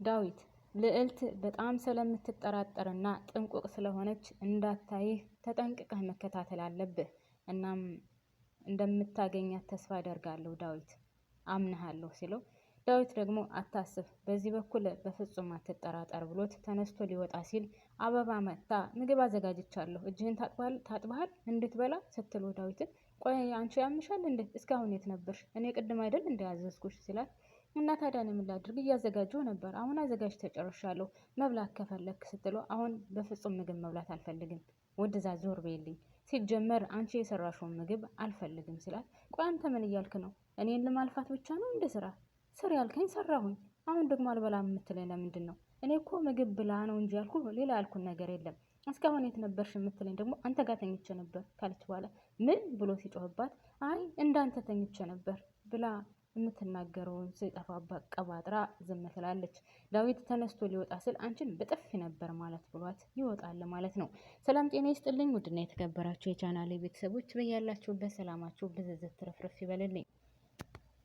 ዳዊት ልዕልት በጣም ስለምትጠራጠርና ጥንቁቅ ስለሆነች እንዳታይህ ተጠንቅቀህ መከታተል አለብህ። እናም እንደምታገኛት ተስፋ አደርጋለሁ ዳዊት፣ አምንሃለሁ ሲለው፣ ዳዊት ደግሞ አታስብ፣ በዚህ በኩል በፍጹም አትጠራጠር ብሎት ተነስቶ ሊወጣ ሲል አበባ መጥታ ምግብ አዘጋጅቻለሁ እጅህን ታጥበሃል እንድትበላ ስትሎ ዳዊትን ቆይ አንቺ ያምሻል እንዴ? እስካሁን የት ነበርሽ? እኔ ቅድም አይደል እንዳያዘዝኩሽ ሲላት እና ታዲያ እኔ ምን ላድርግ? እያዘጋጀሁ ነበር። አሁን አዘጋጅቼ ጨርሻለሁ። መብላት ከፈለክ ስትለው አሁን በፍጹም ምግብ መብላት አልፈልግም፣ ወደዛ ዞር በይልኝ። ሲጀመር አንቺ የሰራሽውን ምግብ አልፈልግም ሲላት ቆይ አንተ ምን እያልክ ነው? እኔን ለማልፋት ብቻ ነው እንደ ስር ያልከኝ ሰራሁኝ። አሁን ደግሞ አልበላም የምትለኝ ለምንድን ነው? እኔ እኮ ምግብ ብላ ነው እንጂ ያልኩ ሌላ ያልኩን ነገር የለም። እስካሁን የት ነበርሽ የምትለኝ ደግሞ አንተ ጋር ተኝቼ ነበር ካለች በኋላ ምን ብሎ ሲጮህባት አይ እንዳንተ ተኝቼ ነበር ብላ የምትናገረውን ሲጠፋባት ቀባጥራ ዝም ትላለች። ዳዊት ተነስቶ ሊወጣ ስል አንቺን በጥፊ ነበር ማለት ብሏት ይወጣል ማለት ነው። ሰላም ጤና ይስጥልኝ ውድና የተከበራችሁ የቻናሌ ቤተሰቦች በያላችሁበት ሰላማችሁ ብዝዝት ትረፍረፍ ይበልልኝ።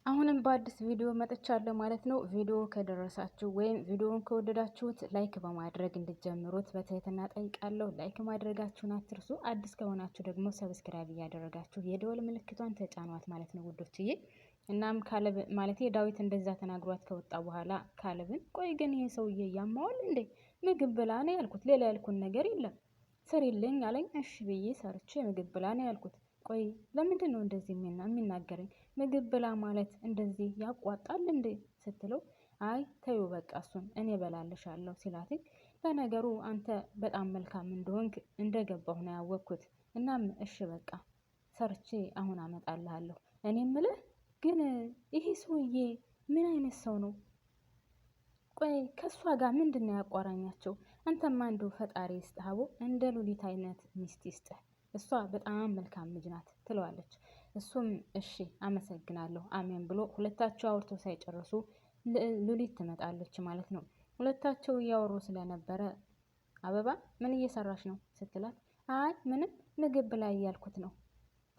አሁንም በአዲስ ቪዲዮ መጥቻለሁ ማለት ነው። ቪዲዮ ከደረሳችሁ ወይም ቪዲዮውን ከወደዳችሁት ላይክ በማድረግ እንድትጀምሩት በትህትና ጠይቃለሁ። ላይክ ማድረጋችሁን አትርሱ። አዲስ ከሆናችሁ ደግሞ ሰብስክራይብ እያደረጋችሁ የደወል ምልክቷን ተጫኗት ማለት ነው ውዶችዬ። እናም ካለብ ማለት ዳዊት እንደዛ ተናግሯት ከወጣ በኋላ ካለብን ቆይ ግን ይሄ ሰውዬ ያማዋል እንዴ? ምግብ ብላ ነው ያልኩት፣ ሌላ ያልኩን ነገር የለም። ስሪልኝ አለኝ። እሺ ብዬ ሰርቼ ምግብ ብላ ነው ያልኩት። ቆይ ለምንድን ነው እንደዚህ የሚናገረኝ? ምግብ ብላ ማለት እንደዚህ ያቋጣል እንዴ ስትለው አይ ተይው በቃ እሱን እኔ በላልሻለሁ ሲላትኝ ለነገሩ አንተ በጣም መልካም እንደሆንክ እንደገባሁ ነው ያወቅኩት። እናም እሺ በቃ ሰርቼ አሁን አመጣልሃለሁ። እኔ ምልህ ግን ይሄ ሰውዬ ምን አይነት ሰው ነው? ቆይ ከእሷ ጋር ምንድን ነው ያቋራኛቸው? አንተማ እንደው ፈጣሪ ይስጥህ አቦ፣ እንደ ሉሊት አይነት ሚስት ይስጥህ። እሷ በጣም መልካም ልጅ ናት ትለዋለች። እሱም እሺ አመሰግናለሁ አሜን ብሎ ሁለታቸው አውርተው ሳይጨርሱ ሉሊት ትመጣለች ማለት ነው። ሁለታቸው እያወሩ ስለነበረ አበባ ምን እየሰራች ነው ስትላት አይ ምንም ምግብ ብላ እያልኩት ነው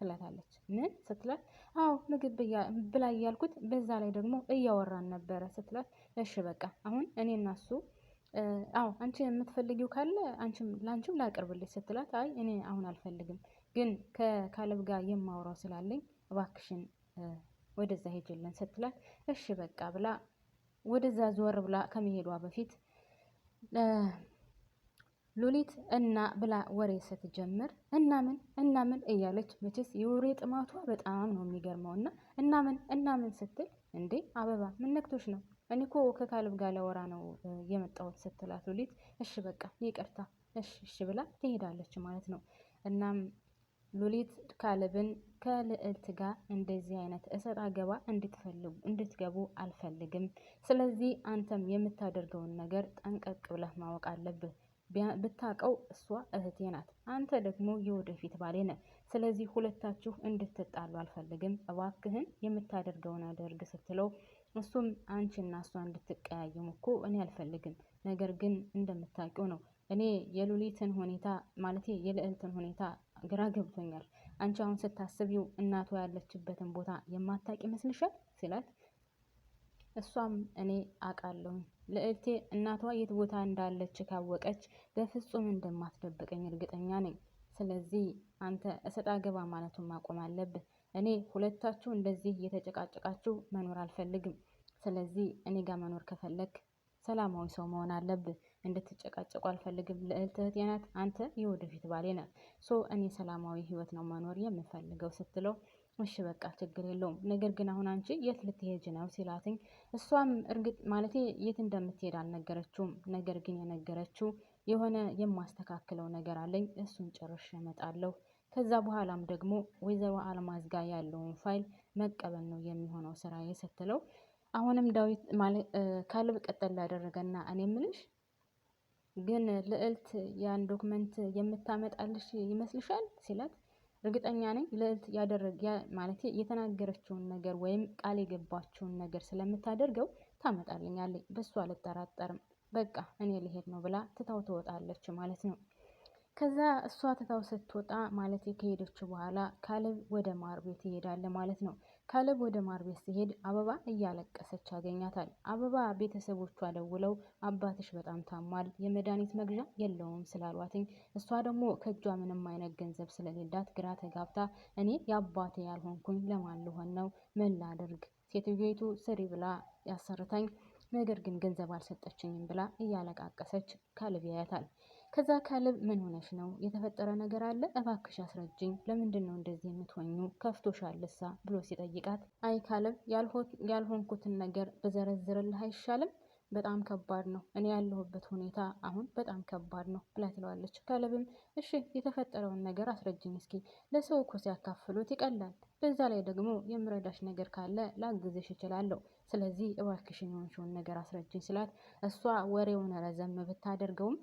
ትላታለች። ምን ስትላት አዎ ምግብ ብላ እያልኩት በዛ ላይ ደግሞ እያወራን ነበረ ስትላት እሺ በቃ አሁን እኔ እና እሱ አዎ አንቺ የምትፈልጊው ካለ ላንቺም ላቅርብልሽ ስትላት አይ እኔ አሁን አልፈልግም፣ ግን ከካለብ ጋር የማወራው ስላለኝ እባክሽን ወደዛ ሄጅልን ስትላት እሺ በቃ ብላ ወደዛ ዞር ብላ ከመሄዷ በፊት ሉሊት እና ብላ ወሬ ስትጀምር እናምን እያለች መቼስ የወሬ ጥማቷ በጣም ነው የሚገርመው። እናምን ስትል እንዴ አበባ ምን ነክቶሽ ነው? እኔ እኮ ከካለብ ጋር ላወራ ነው የመጣሁት ስትላት ሉሊት እሺ በቃ ይቅርታ እሺ ብላ ትሄዳለች ማለት ነው። እናም ሉሊት ካለብን ከልዕልት ጋር እንደዚህ አይነት እሰጥ አገባ እንድትገቡ አልፈልግም። ስለዚህ አንተም የምታደርገውን ነገር ጠንቀቅ ብለህ ማወቅ አለብህ። ብታቀው እሷ እህቴ ናት፣ አንተ ደግሞ የወደፊት ባሌ ነህ። ስለዚህ ሁለታችሁ እንድትጣሉ አልፈልግም፣ እባክህን የምታደርገውን አድርግ ስትለው እሱም አንቺና እሷ እንድትቀያየሙ እኮ እኔ አልፈልግም፣ ነገር ግን እንደምታውቂው ነው እኔ የሉሊትን ሁኔታ ማለት የልዕልትን ሁኔታ ግራ ገብቶኛል። አንቺ አሁን ስታስቢው እናቷ ያለችበትን ቦታ የማታውቂ ይመስልሻል ሲላት እሷም እኔ አውቃለሁኝ ልዕልቴ እናቷ የት ቦታ እንዳለች ካወቀች በፍጹም እንደማትደብቀኝ እርግጠኛ ነኝ። ስለዚህ አንተ እሰጥ አገባ ማለቱን ማቆም አለብህ። እኔ ሁለታችሁ እንደዚህ እየተጨቃጨቃችሁ መኖር አልፈልግም። ስለዚህ እኔ ጋር መኖር ከፈለግ ሰላማዊ ሰው መሆን አለብህ። እንድትጨቃጨቁ አልፈልግም። ልዕልት እህቴ ናት፣ አንተ የወደፊት ባሌ ናት። እኔ ሰላማዊ ህይወት ነው መኖር የምፈልገው ስትለው እሺ በቃ ችግር የለውም፣ ነገር ግን አሁን አንቺ የት ልትሄጅ ነው ሲላትኝ እሷም እርግጥ ማለቴ የት እንደምትሄድ አልነገረችውም። ነገር ግን የነገረችው የሆነ የማስተካክለው ነገር አለኝ፣ እሱን ጨርሼ እመጣለሁ። ከዛ በኋላም ደግሞ ወይዘሮ አልማዝ ጋር ያለውን ፋይል መቀበል ነው የሚሆነው ስራዬ ስትለው አሁንም ዳዊት ካለብ ቀጠል ላደረገና እኔ ምልሽ ግን ልዕልት ያን ዶክመንት የምታመጣልሽ ይመስልሻል ሲላት እርግጠኛ ነኝ ልዕልት ማለት የተናገረችውን ነገር ወይም ቃል የገባችውን ነገር ስለምታደርገው ታመጣልኛለች፣ በሱ አልጠራጠርም። በቃ እኔ ልሄድ ነው ብላ ትታው ትወጣለች ማለት ነው። ከዛ እሷ ትታው ስትወጣ ማለት ከሄደች በኋላ ካለብ ወደ ማር ቤት ይሄዳል ማለት ነው። ካሌብ ወደ ማር ቤት ሲሄድ አበባ እያለቀሰች ያገኛታል። አበባ ቤተሰቦቿ ደውለው አባትሽ በጣም ታሟል፣ የመድኃኒት መግዣ የለውም ስላሏትኝ እሷ ደግሞ ከእጇ ምንም አይነት ገንዘብ ስለሌላት ግራ ተጋብታ እኔ የአባቴ ያልሆንኩኝ ለማን ልሆን ነው? ምን ላድርግ? ሴትዮቱ ስሪ ብላ ያሰርታኝ፣ ነገር ግን ገንዘብ አልሰጠችኝም ብላ እያለቃቀሰች ካሌብ ያያታል። ከዛ ካሌብ ምን ሆነሽ ነው? የተፈጠረ ነገር አለ? እባክሽ አስረጅኝ። ለምንድን ነው እንደዚህ የምትሆኙ? ከፍቶሻልሳ ብሎ ሲጠይቃት አይ ካሌብ ያልሆንኩትን ነገር ብዘረዝርልህ አይሻልም? በጣም ከባድ ነው። እኔ ያለሁበት ሁኔታ አሁን በጣም ከባድ ነው ብላ ትለዋለች። ካሌብም እሺ የተፈጠረውን ነገር አስረጅኝ እስኪ። ለሰው እኮ ሲያካፍሉት ይቀላል። በዛ ላይ ደግሞ የምረዳሽ ነገር ካለ ላግዝሽ እችላለሁ። ስለዚህ እባክሽን የሆንሽውን ነገር አስረጅኝ ስላት እሷ ወሬውን ረዘም ብታደርገውም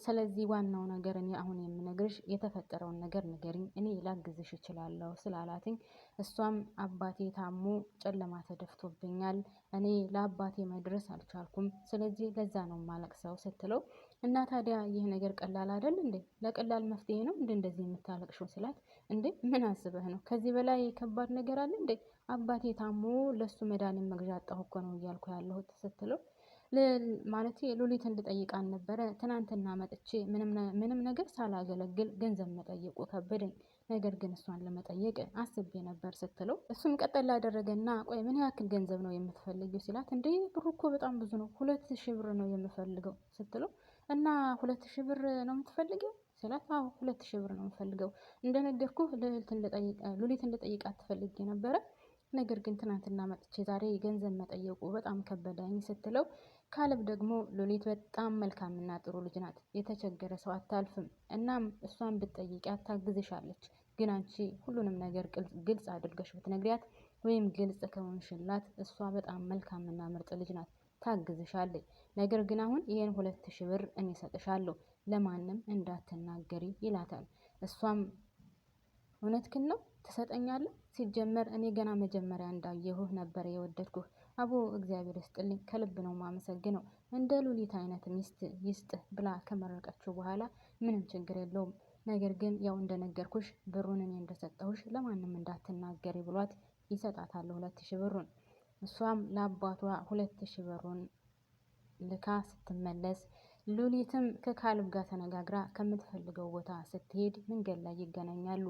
ስለዚህ ዋናው ነገር እኔ አሁን የምነግርሽ የተፈጠረውን ነገር ንገሪኝ፣ እኔ ላግዝሽ እችላለሁ ስላላትኝ እሷም አባቴ ታሞ ጨለማ ተደፍቶብኛል፣ እኔ ለአባቴ መድረስ አልቻልኩም፣ ስለዚህ ለዛ ነው ማለቅሰው ስትለው እና ታዲያ ይህ ነገር ቀላል አይደል እንዴ? ለቀላል መፍትሄ ነው እንዴ እንደዚህ የምታለቅሽው ስላት እንዴ ምን አስበህ ነው? ከዚህ በላይ ከባድ ነገር አለ እንዴ? አባቴ ታሞ ለሱ መድኃኒት መግዣ አጣሁ እኮ ነው እያልኩ ያለሁት ስትለው ማለት ሉሊትን ልጠይቃን ነበረ። ትናንትና መጥቼ ምንም ነገር ሳላገለግል ገንዘብ መጠየቁ ከበደኝ። ነገር ግን እሷን ለመጠየቅ አስቤ ነበር ስትለው እሱም ቀጠል ላደረገና ቆይ ምን ያክል ገንዘብ ነው የምትፈልጊው ሲላት እንዴ ብሩ እኮ በጣም ብዙ ነው፣ 2000 ብር ነው የምፈልገው ስትለው እና 2000 ብር ነው የምትፈልገው ሲላት አዎ 2000 ብር ነው የምፈልገው። እንደነገርኩ ሉሊትን ልጠይቃት ትፈልጊ ነበረ፣ ነገር ግን ትናንትና መጥቼ ዛሬ ገንዘብ መጠየቁ በጣም ከበደኝ ስትለው ካሌብ ደግሞ ሉሊት በጣም መልካምና ጥሩ ልጅ ናት፣ የተቸገረ ሰው አታልፍም፣ እናም እሷን ብትጠይቂያት ታግዝሻለች። ግን አንቺ ሁሉንም ነገር ግልጽ አድርገሽ ብትነግሪያት ወይም ግልጽ ከሆንሽላት እሷ በጣም መልካምና ምርጥ ልጅ ናት፣ ታግዝሻለች። ነገር ግን አሁን ይሄን 2000 ብር እኔ እሰጥሻለሁ፣ ለማንም እንዳትናገሪ ይላታል። እሷም እውነትህን ነው ትሰጠኛለህ? ሲጀመር እኔ ገና መጀመሪያ እንዳየሁህ ነበር የወደድኩህ። አቦ እግዚአብሔር ይስጥልኝ፣ ከልብ ነው ማመሰግነው። እንደ ሉሊት አይነት ሚስት ይስጥህ ብላ ከመረቀችው በኋላ ምንም ችግር የለውም፣ ነገር ግን ያው እንደነገርኩሽ ብሩን እኔ እንደሰጠሁሽ ለማንም እንዳትናገሪ ብሏት ይሰጣታል 2000 ብሩን። እሷም ለአባቷ 2000 ብሩን ልካ ስትመለስ ሉሊትም ከካሌብ ጋር ተነጋግራ ከምትፈልገው ቦታ ስትሄድ መንገድ ላይ ይገናኛሉ።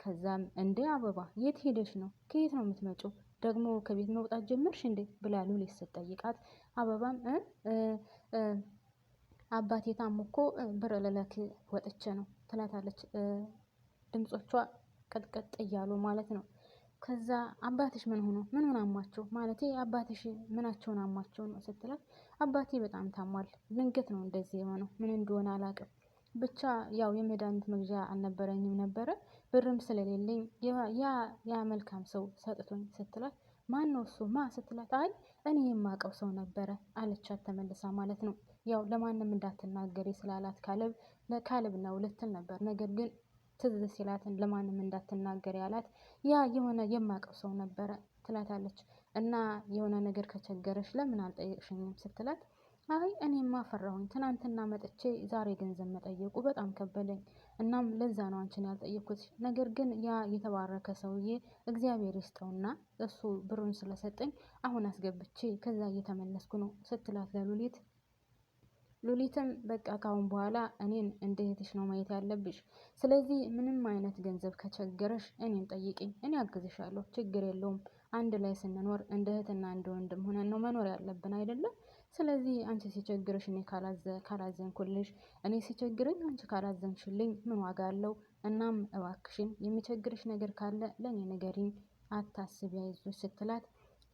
ከዛም እንዴ አበባ የት ሄደሽ ነው? ከየት ነው የምትመጪው? ደግሞ ከቤት መውጣት ጀመርሽ እንዴ ብላ ሉሊት ስትጠይቃት አበባም አባቴ ታሞ እኮ ብር ልልክ ወጥቼ ነው ትላታለች። ድምጾቿ ቀጥቀጥ እያሉ ማለት ነው። ከዛ አባትሽ ምን ሆነ አሟቸው? ማለቴ አባትሽ ምናቸውን አሟቸው ነው ስትላት አባቴ በጣም ታሟል፣ ድንገት ነው እንደዚህ የሆነው፣ ምን እንደሆነ አላውቅም፣ ብቻ ያው የመድኃኒት መግዣ አልነበረኝም ነበረ፣ ብርም ስለሌለኝ ያ መልካም ሰው ሰጥቶኝ ስትላት ማን ነው እሱ ስትላት አይ እኔ የማውቀው ሰው ነበረ አለቻት ተመልሳ ማለት ነው። ያው ለማንም እንዳትናገሪ ስላላት ካሌብ ነው ልትል ነበር፣ ነገር ግን ትዝ ሲላትን ለማንም እንዳትናገሪ ያላት ያ የሆነ የማውቀው ሰው ነበረ ትላታለች። እና የሆነ ነገር ከቸገረሽ ለምን አልጠየቅሽኝም ስትላት አይ እኔማ ፈራሁኝ፣ ትናንትና መጥቼ ዛሬ ገንዘብ መጠየቁ በጣም ከበደኝ፣ እናም ለዛ ነው አንቺን ያልጠየቅኩት። ነገር ግን ያ የተባረከ ሰውዬ እግዚአብሔር ይስጠውና እሱ ብሩን ስለሰጠኝ አሁን አስገብቼ ከዛ እየተመለስኩ ነው ስትላት ለሉሊት ሉሊትም በቃ ካሁን በኋላ እኔን እንደ እህትሽ ነው ማየት ያለብሽ። ስለዚህ ምንም አይነት ገንዘብ ከቸገረሽ እኔን ጠይቂኝ፣ እኔ አግዝሻለሁ፣ ችግር የለውም። አንድ ላይ ስንኖር እንደ እህትና እንደ ወንድም ሆነን ነው መኖር ያለብን አይደለም? ስለዚህ አንቺ ሲቸግርሽ እኔ ካላዘንኩልሽ፣ እኔ ሲቸግረኝ አንቺ ካላዘንሽልኝ ምን ዋጋ አለው? እናም እባክሽን የሚቸግርሽ ነገር ካለ ለእኔ ንገሪኝ፣ አታስቢ፣ አይዞሽ ስትላት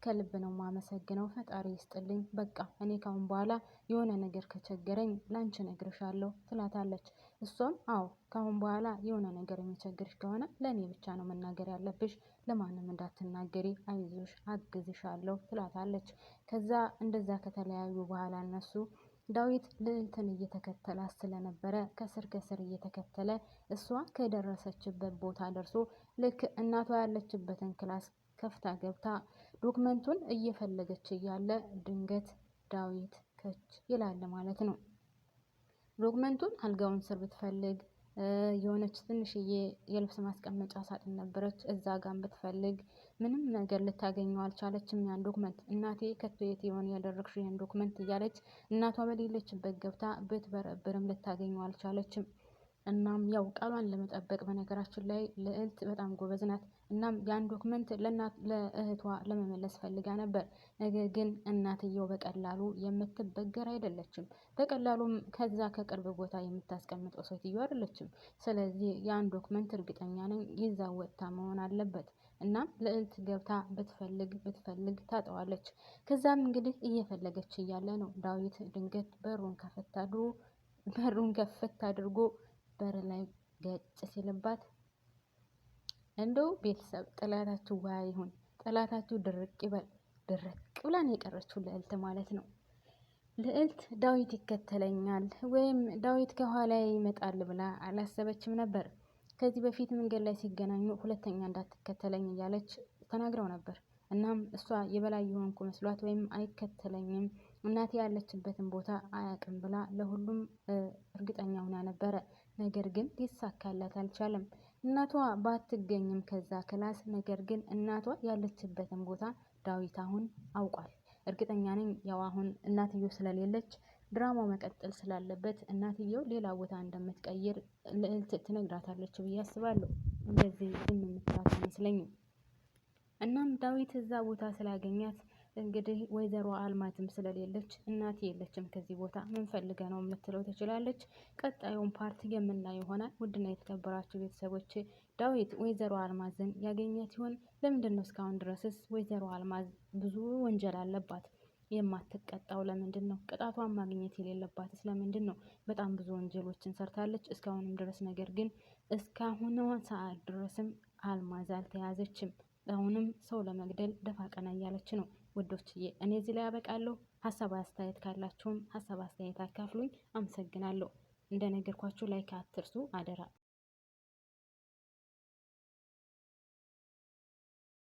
ከልብ ነው ማመሰግነው፣ ፈጣሪ ይስጥልኝ። በቃ እኔ ካሁን በኋላ የሆነ ነገር ከቸገረኝ ላንቺ ነግርሻለሁ ትላታለች። እሷም አዎ ካሁን በኋላ የሆነ ነገር የሚቸግርሽ ከሆነ ለእኔ ብቻ ነው መናገር ያለብሽ፣ ለማንም እንዳትናገሪ፣ አይዞሽ አግዝሻለሁ ትላታለች። ከዛ እንደዛ ከተለያዩ በኋላ እነሱ ዳዊት ልዕልትን እየተከተላት ስለነበረ ከስር ከስር እየተከተለ እሷ ከደረሰችበት ቦታ ደርሶ ልክ እናቷ ያለችበትን ክላስ ከፍታ ገብታ ዶክመንቱን እየፈለገች እያለ ድንገት ዳዊት ከች ይላል ማለት ነው። ዶክመንቱን አልጋውን ስር ብትፈልግ የሆነች ትንሽዬ የልብስ ማስቀመጫ ሳጥን ነበረች። እዛ ጋር ብትፈልግ ምንም ነገር ልታገኘው አልቻለችም። ያን ዶክመንት እናቴ ከቶ የት የሆነ ያደረግሽው ያን ዶክመንት እያለች እናቷ በሌለችበት ገብታ ብትበረብርም ልታገኘው አልቻለችም። እናም ያው ቃሏን ለመጠበቅ በነገራችን ላይ ልዕልት በጣም ጎበዝ ናት። እናም ያን ዶክመንት ለእህቷ ለመመለስ ፈልጋ ነበር። ነገር ግን እናትየው በቀላሉ የምትበገር አይደለችም። በቀላሉም ከዛ ከቅርብ ቦታ የምታስቀምጠው ሴትዮ አይደለችም። ስለዚህ ያን ዶክመንት እርግጠኛ ነኝ ይዛ ወጥታ መሆን አለበት። እናም ልዕልት ገብታ ብትፈልግ ታጠዋለች። ከዛም እንግዲህ እየፈለገች እያለ ነው ዳዊት ድንገት በሩን ከፈት አድርጎ በር ላይ ገጭ ሲልባት፣ እንደው ቤተሰብ ጠላታችሁ ዋ ይሁን ጠላታችሁ ድርቅ ይበል። ድርቅ ብላን የቀረችው ልዕልት ማለት ነው። ልዕልት ዳዊት ይከተለኛል ወይም ዳዊት ከኋላ ይመጣል ብላ አላሰበችም ነበር። ከዚህ በፊት መንገድ ላይ ሲገናኙ ሁለተኛ እንዳትከተለኝ እያለች ተናግረው ነበር። እናም እሷ የበላይ የሆንኩ መስሏት ወይም አይከተለኝም እናቴ ያለችበትን ቦታ አያውቅም ብላ ለሁሉም እርግጠኛ ሆና ነበረ። ነገር ግን ሊሳካላት አልቻለም። እናቷ ባትገኝም ከዛ ክላስ፣ ነገር ግን እናቷ ያለችበትን ቦታ ዳዊት አሁን አውቋል። እርግጠኛ ነኝ ያው አሁን እናትየው ስለሌለች ድራማው መቀጠል ስላለበት እናትየው ሌላ ቦታ እንደምትቀይር ልዕልት ትነግራታለች ብዬ አስባለሁ። እንደዚህ ዝም የምትላት አይመስለኝም። እናም ዳዊት እዛ ቦታ ስላገኛት እንግዲህ ወይዘሮ አልማዝም ስለሌለች እናቴ የለችም ከዚህ ቦታ ምን ፈልገ ነው የምትለው ትችላለች። ቀጣዩን ፓርት የምናየው ይሆናል። ውድና የተከበራችሁ ቤተሰቦች ዳዊት ወይዘሮ አልማዝን ያገኛት ይሆን? ለምንድን ነው እስካሁን ድረስስ ወይዘሮ አልማዝ ብዙ ወንጀል አለባት የማትቀጣው? ለምንድን ነው ቅጣቷን ማግኘት የሌለባትስ? ለምንድን ነው? በጣም ብዙ ወንጀሎችን ሰርታለች እስካሁንም ድረስ። ነገር ግን እስካሁን ሰዓት ድረስም አልማዝ አልተያዘችም። አሁንም ሰው ለመግደል ደፋ ቀና እያለች ነው። ውዶችዬ እኔ እዚህ ላይ ያበቃለሁ። ሀሳብ አስተያየት ካላችሁም ሀሳብ አስተያየት አካፍሉኝ። አመሰግናለሁ። እንደነገርኳችሁ ላይክ አትርሱ አደራ።